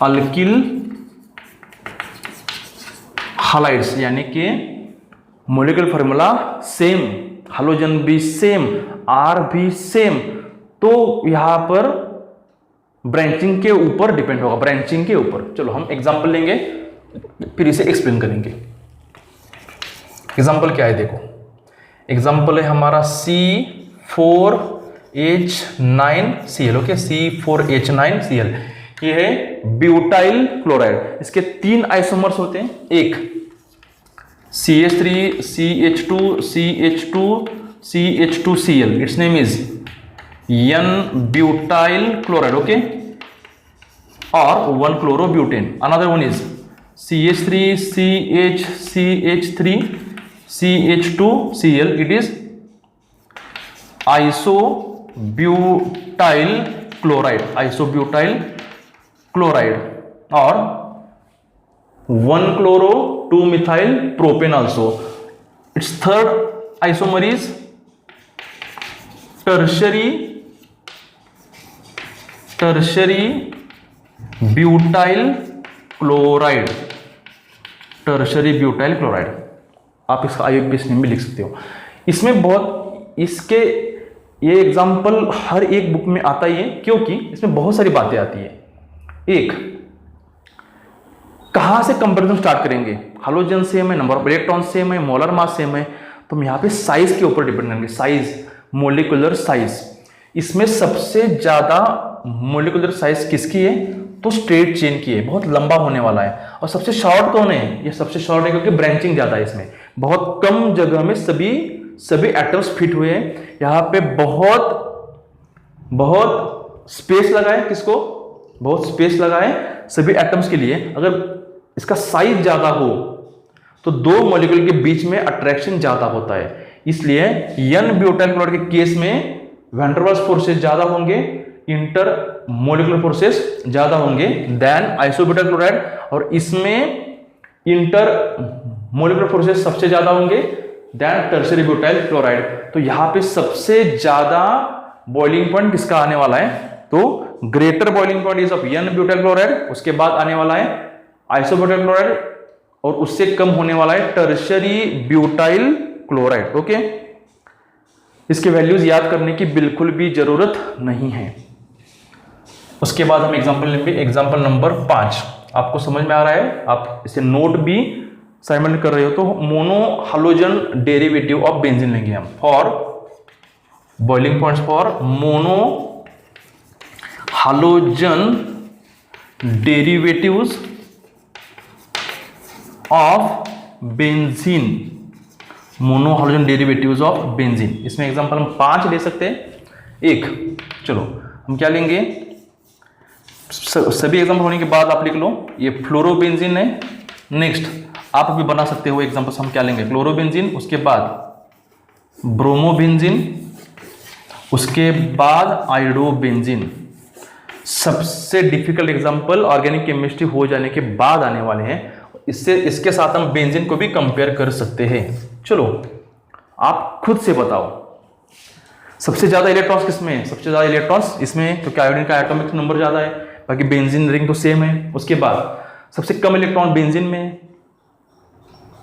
alkyl halides, यानी कि मॉलिक्यूलर फार्मूला सेम, हाइड्रोजन भी सेम, R भी सेम, तो यहां पर ब्रांचिंग के ऊपर डिपेंड होगा, ब्रांचिंग के ऊपर। चलो हम एग्जांपल लेंगे, फिर इसे एक्सप्लेन करेंगे। एग्जांपल क्या है देखो, एग्जांपल है हमारा C4H9Cl। ओके, C4H9Cl, ये है ब्यूटाइल क्लोराइड। इसके 3 आइसोमर्स होते हैं, एक CH3, CH2, CH2, CH2Cl, it's name is N butyl chloride. Okay, और 1 chlorobutane, another one is CH3 CH CH3 CH2 Cl, it is isobutyl chloride or 1-chloro 2-methyl propane also. Its third isomer is tertiary butyl chloride. आप इसका IUPAC name भी लिख सकते हो। इसमें बहुत इसके ये एग्जाम्पल हर एक बुक में आता ही है, क्योंकि इसमें बहुत सारी बातें आती है। एक, कहां से कंपैरिजन स्टार्ट करेंगे? हालोजन सेम है, नंबर ऑफ इलेक्ट्रॉन सेम है, मोलर मास सेम है, तो हम यहाँ पे साइज के ऊपर डिपेंड करेंगे। Size, molecular size. इसमें सबसे ज्यादा मोलिकुलर साइज किसकी है? तो स्ट्रेट चेन की है, बहुत लंबा होने वाला है। और सबसे शॉर्ट कौन है? ये सबसे शॉर्ट है क्योंकि ब्रांचिंग ज्यादा है इसमें, बहुत कम जगह में सभी एटम्स फिट हुए हैं। यहाँ पे बहुत स्पेस लगा है। किसको? बहुत स्पेस लगा है सभी एटम्स के लिए। अगर इसका साइज ज्यादा हो तो दो मॉलिक्यूल के बीच में अट्रैक्शन ज्यादा होता है, इसलिए n ब्यूटाइल क्लोराइड के केस में वैन डर वाल्स फोर्सेस ज्यादा होंगे, इंटर मॉलिक्यूलर फोर्सेस ज्यादा होंगे देन आइसोब्यूटाइल क्लोराइड, और इसमें इंटर मॉलिक्यूलर फोर्सेस सबसे ज्यादा होंगे देन टर्शियरी ब्यूटाइल क्लोराइड। तो यहां पे सबसे ज्यादा बॉइलिंग पॉइंट किसका आने वाला है? तो greater boiling point is of n butyl chloride, उसके बाद आने वाला है आइसोब्यूटाइल क्लोराइड, और उससे कम होने वाला है टर्शियरी ब्यूटाइल क्लोराइड। ओके, इसके वैल्यूज याद करने की बिल्कुल भी जरूरत नहीं है। उसके बाद हम एग्जांपल लेंगे, एग्जांपल नंबर 5। आपको समझ में आ रहा है? आप इसे नोट भी साइमल्टेनियस कर रहे हो तो mono halogen derivative of benzene लेंगे हम for boiling points for mono halogen derivatives of benzene, mono halogen derivatives of benzene. इसमें एग्जांपल हम 5 ले सकते हैं। एक, चलो हम क्या लेंगे? सभी एग्जांपल होने के बाद आप लिख लो, ये फ्लोरोबेंजीन है। नेक्स्ट आप भी बना सकते हो एग्जांपल। हम क्या लेंगे? क्लोरोबेंजीन, उसके बाद ब्रोमोबेंजीन, उसके बाद आयोडोबेंजीन। सबसे डिफिकल्ट एग्जांपल ऑर्गेनिक केमिस्ट्री हो जाने के बाद आने वाले हैं। इसके साथ हम बेंजीन को भी कंपेयर कर सकते हैं। चलो आप खुद से बताओ, सबसे ज्यादा इलेक्ट्रॉन्स किसमें है? सबसे ज्यादा इलेक्ट्रॉन्स इसमें, क्योंकि आयोडीन का एटॉमिक नंबर ज्यादा है, बाकी बेंजीन रिंग तो सेम है। उसके बाद सबसे कम इलेक्ट्रॉन बेंजीन में है।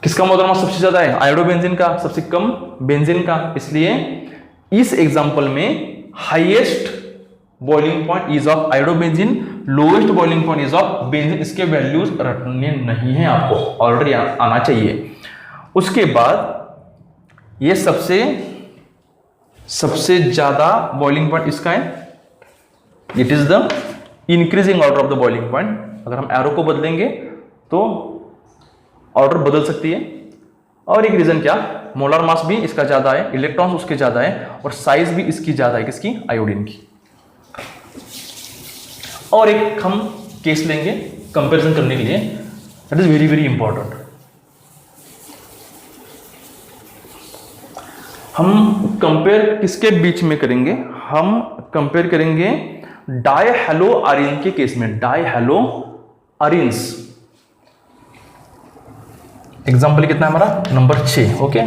किसका मोलर मास सबसे ज्यादा है? आयोडोबेंजीन का, सबसे कम बेंजीन का। इसलिए इस एग्जांपल में highest boiling point is of iodobenzene, lowest boiling point is of benzene. इसके वैल्यूज रटने नहीं है, आपको ऑलरेडी आना चाहिए। उसके बाद ये सबसे ज्यादा बॉइलिंग पॉइंट इसका है, it is the increasing order of the boiling point. अगर हम एरो को बदलेंगे तो ऑर्डर बदल सकती है। और एक रीजन क्या? मोलर मास भी इसका ज्यादा है, इलेक्ट्रॉन्स उसके ज्यादा है, और साइज भी इसकी ज्यादा है। किसकी? आयोडीन की। और एक हम केस लेंगे कंपैरिजन करने के लिए, that is very very important. हम कंपेयर किसके बीच में करेंगे? हम कंपेयर करेंगे डाई हेलो अरीन के केस में। डाई हेलो अरीन्स एग्जाम्पल कितना है हमारा? Number 6। Okay,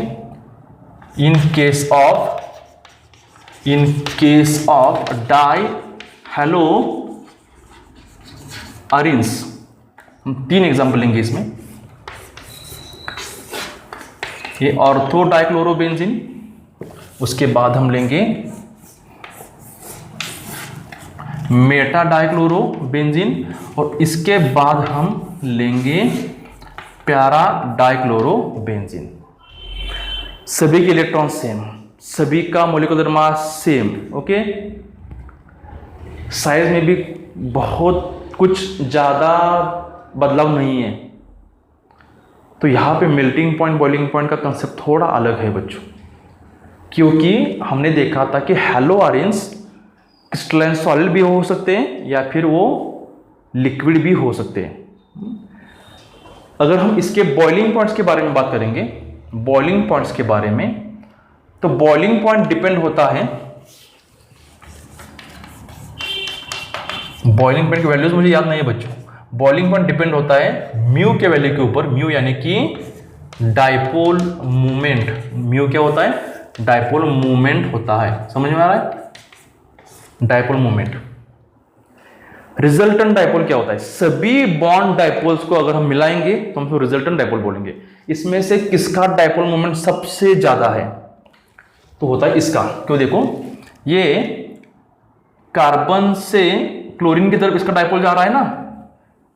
in case of die hello arenes हम 3 एग्जाम्पल लेंगे इसमें। ये ऑर्थो डाइक्लोरोबेंजीन, उसके बाद हम लेंगे मेटा डाइक्लोरोबेंजीन, और इसके बाद हम लेंगे प्यारा डाइक्लोरोबेंजीन। सभी के इलेक्ट्रॉन सेम, सभी का molecular mass same. Okay, size में भी बहुत कुछ ज्यादा बदलाव नहीं है। तो यहां पे मेल्टिंग पॉइंट बॉइलिंग पॉइंट का कंसेप्ट थोड़ा अलग है बच्चों, क्योंकि हमने देखा था कि हेलो अरेंज क्रिस्टलाइन सॉलिड भी हो सकते हैं या फिर वो लिक्विड भी हो सकते हैं। अगर हम इसके बॉइलिंग पॉइंट्स के बारे में बात करेंगे, बॉइलिंग पॉइंट्स के बारे में, तो बॉइलिंग पॉइंट डिपेंड होता है, बॉइलिंग पॉइंट की वैल्यूज मुझे याद नहीं है बच्चों। बॉइलिंग पॉइंट डिपेंड होता है म्यू के वैल्यू के ऊपर, म्यू यानी कि डाइपोल मूवमेंट। म्यू क्या होता है? डाइपोल मूवमेंट होता है, समझ में आ रहा है? Dipole movement. रिजल्टेंट डाइपोल क्या होता है? सभी बॉन्ड डाइपोल्स को अगर हम मिलाएंगे तो हम उसको रिजल्टेंट डाइपोल बोलेंगे। इसमें से किसका डाइपोल मोमेंट सबसे ज्यादा है? तो होता है इसका। क्यों? देखो, ये कार्बन से क्लोरीन की तरफ इसका डाइपोल जा रहा है ना,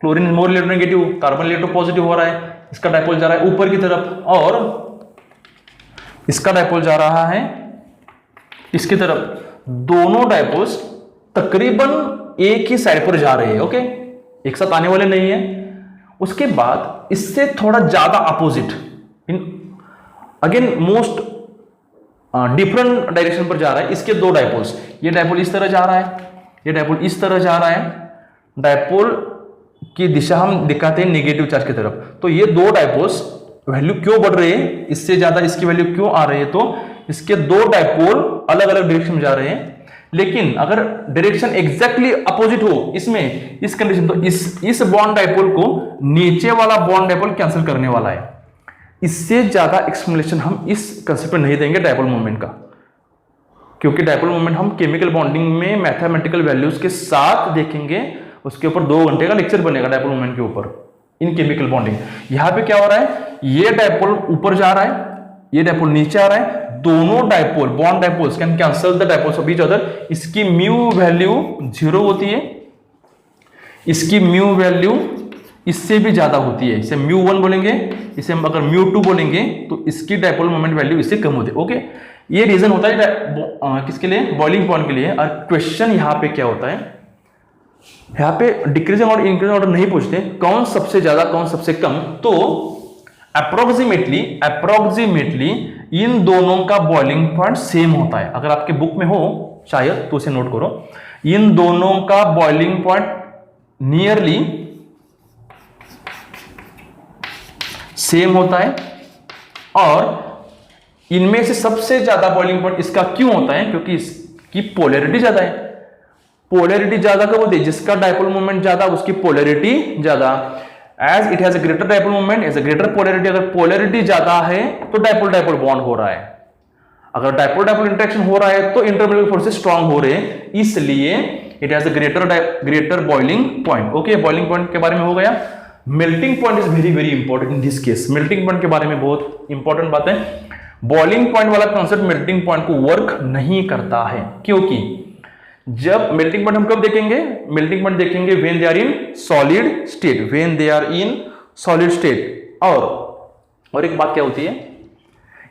chlorine more electronegative, carbon electro positive हो रहा है, इसका डाइपोल जा रहा है ऊपर की तरफ, और इसका डाइपोल जा रहा है इसकी तरफ। दोनों डाइपोल्स तकरीबन एक ही साइड पर जा रहे हैं, ओके, एक साथ आने वाले नहीं है। उसके बाद इससे थोड़ा ज्यादा opposite, in again most different direction पर जा रहा है इसके दो डाइपोल्स। ये डाइपोल इस तरह जा रहा है, ये डाइपोल इस तरह जा रहा है। डाइपोल की दिशा हम दिखाते हैं नेगेटिव चार्ज की तरफ। तो ये दो डाइपोल्स वैल्यू क्यों बढ़ रही है, इससे ज्यादा इसकी वैल्यू क्यों आ रही है? तो इसके दो डाइपोल अलग अलग डायरेक्शन में जा रहे हैं। लेकिन अगर डायरेक्शन एग्जैक्टली अपोजिट हो इसमें, इस कंडीशन, तो इस बॉन्ड डाइपोल को नीचे वाला बॉन्ड डाइपोल कैंसिल करने वाला है। इससे ज्यादा एक्सप्लेनेशन हम इस कंसेप्ट में नहीं देंगे डाइपोल मोमेंट का, क्योंकि डाइपोल मोमेंट हम केमिकल बॉन्डिंग में मैथमेटिकल वैल्यूज के साथ देखेंगे। उसके ऊपर 2 घंटे का लेक्चर बनेगा डाइपोल मोमेंट के ऊपर इन केमिकल बॉन्डिंग। यहां पे क्या हो रहा है? ये डाइपोल ऊपर जा रहा है, ये डाइपोल नीचे आ रहा है। दोनों dipole, bond dipoles can cancel the dipoles of each other. इसकी म्यू वैल्यू 0 होती है, इसकी म्यू वैल्यू इससे भी ज्यादा होती है। इसे μ1 बोलेंगे, इसे हम अगर μ2 बोलेंगे तो इसकी डाइपोल मोमेंट वैल्यू इससे कम होती है, ओके। ये रीजन होता है किसके लिए? बॉइलिंग पॉइंट के लिए। और क्वेश्चन यहां पे क्या होता है, यहां पे डिक्रीजिंग और इंक्रीजिंग ऑर्डर नहीं पूछते कौन सबसे ज्यादा कौन सबसे कम। तो अप्रोक्सीमेटली इन दोनों का बॉइलिंग पॉइंट सेम होता है। अगर आपके बुक में हो शायद तो उसे नोट करो। इन दोनों का बॉइलिंग पॉइंट नियरली सेम होता है, और इनमें से सबसे ज्यादा बॉइलिंग पॉइंट इसका क्यों होता है? क्योंकि इसकी पोलैरिटी ज्यादा है। पोलैरिटी ज्यादा कब होती है? जिसका डाइपोल मोमेंट ज्यादा उसकी पोलैरिटी ज्यादा। As it has a greater dipole moment, as a greater polarity. अगर पोलैरिटी ज्यादा है तो डाइपोल डाइपोल बॉन्ड हो रहा है। अगर डाइपोल डाइपोल इंटरेक्शन हो रहा है तो इंटरमीडिएट फोर्सेस स्ट्रांग हो रहे हैं, इसलिए it has a greater boiling point, okay. Boiling point के बारे में हो गया। Melting point is very very important in this case. Melting point के बारे में बहुत इंपॉर्टेंट बात है। बॉइलिंग पॉइंट वाला कॉन्सेप्ट मेल्टिंग पॉइंट को वर्क नहीं करता है, क्योंकि जब मेल्टिंग पॉइंट हम कब देखेंगे? मेल्टिंग पॉइंट देखेंगे when they are in solid state, when they are in solid state. और एक बात क्या होती है,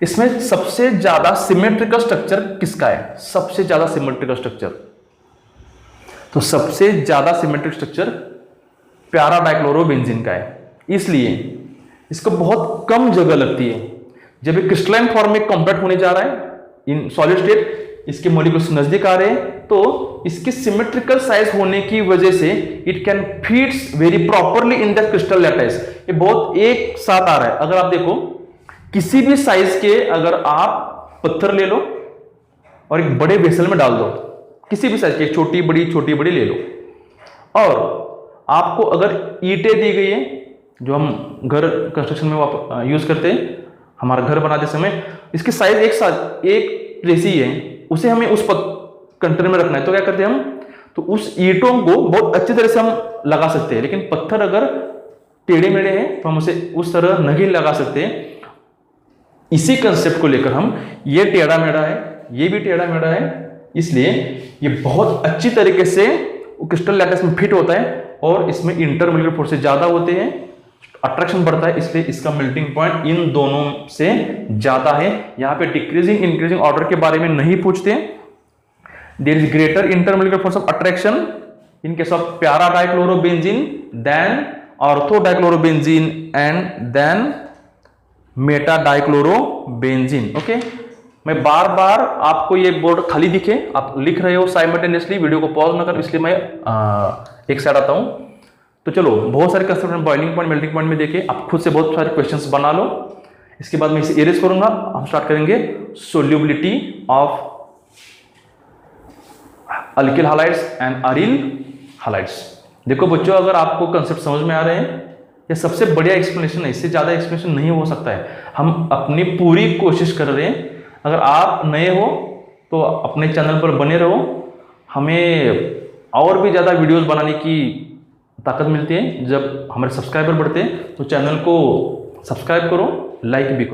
इसमें सबसे ज्यादा सिमेट्रिकल स्ट्रक्चर किसका है? सबसे ज्यादा सिमेट्रिकल स्ट्रक्चर, तो सबसे ज्यादा सिमेट्रिक स्ट्रक्चर प्यारा डाइक्लोरोबेंजीन का है। इसलिए इसको बहुत कम जगह लगती है। जब ये क्रिस्टलाइन फॉर्म में कॉम्पैक्ट होने जा रहा है इन सॉलिड स्टेट, इसके मॉलिक्यूल्स नजदीक आ रहे हैं, तो इसकी सिमेट्रिकल साइज होने की वजह से it can fits very properly in the crystal lattice. ये बहुत एक साथ आ रहा है। अगर आप देखो किसी भी साइज के, अगर आप पत्थर ले लो और एक बड़े वेसल में डाल दो, किसी भी साइज के, छोटी बड़ी ले लो, और आपको अगर ईंटें दी गई है, जो हम घर कंस्ट्रक्शन में यूज करते हैं, हमारा घर बनाते समय, इसकी साइज एक जैसी है, उसे हमें उस कंटेनर में रखना है, तो क्या करते हैं हम? तो उस ईंटों को बहुत अच्छी तरह से हम लगा सकते हैं। लेकिन पत्थर अगर टेढ़े मेढ़े हैं तो हम उसे उस तरह नहीं लगा सकते। इसी कंसेप्ट को लेकर हम, ये टेढ़ा मेढ़ा है, ये भी टेढ़ा मेढ़ा है, इसलिए ये बहुत अच्छी तरीके से क्रिस्टल लैटिस में फिट होता है, और इसमें इंटरमोलिकुलर फोर्सेस ज्यादा होते हैं, अट्रैक्शन बढ़ता है, इसलिए इसका मेल्टिंग पॉइंट इन दोनों से ज्यादा है। यहां पे डिक्रीजिंग इंक्रीजिंग ऑर्डर के बारे में नहीं पूछते। There is greater intermolecular force of attraction in case of para dichlorobenzene than ortho dichlorobenzene and then meta dichlorobenzene, okay. मैं बार बार आपको ये बोर्ड खाली दिखे, आप लिख रहे हो साइमल्टेनियसली, वीडियो को पॉज न कर, इसलिए मैं एक साइड आता हूं। तो चलो बहुत सारे कंसेप्ट में बॉइलिंग पॉइंट मेल्टिंग पॉइंट में देखे, आप खुद से बहुत सारे क्वेश्चंस बना लो। इसके बाद मैं इसे इरेज करूंगा, हम स्टार्ट करेंगे solubility of alkyl halides and aryl halides. देखो बच्चों, अगर आपको कंसेप्ट समझ में आ रहे हैं, ये सबसे बढ़िया एक्सप्लेनेशन है, इससे ज़्यादा एक्सप्लेनेशन नहीं हो सकता है। हम अपनी पूरी कोशिश कर रहे हैं। अगर आप नए हो तो अपने चैनल पर बने रहो, हमें और भी ज़्यादा वीडियोस बनाने की ताकत मिलती है। जब हमारे सब्सक्राइबर बढ़ते हैं तो चैनल को सब्सक्राइब करो, लाइक भी करो।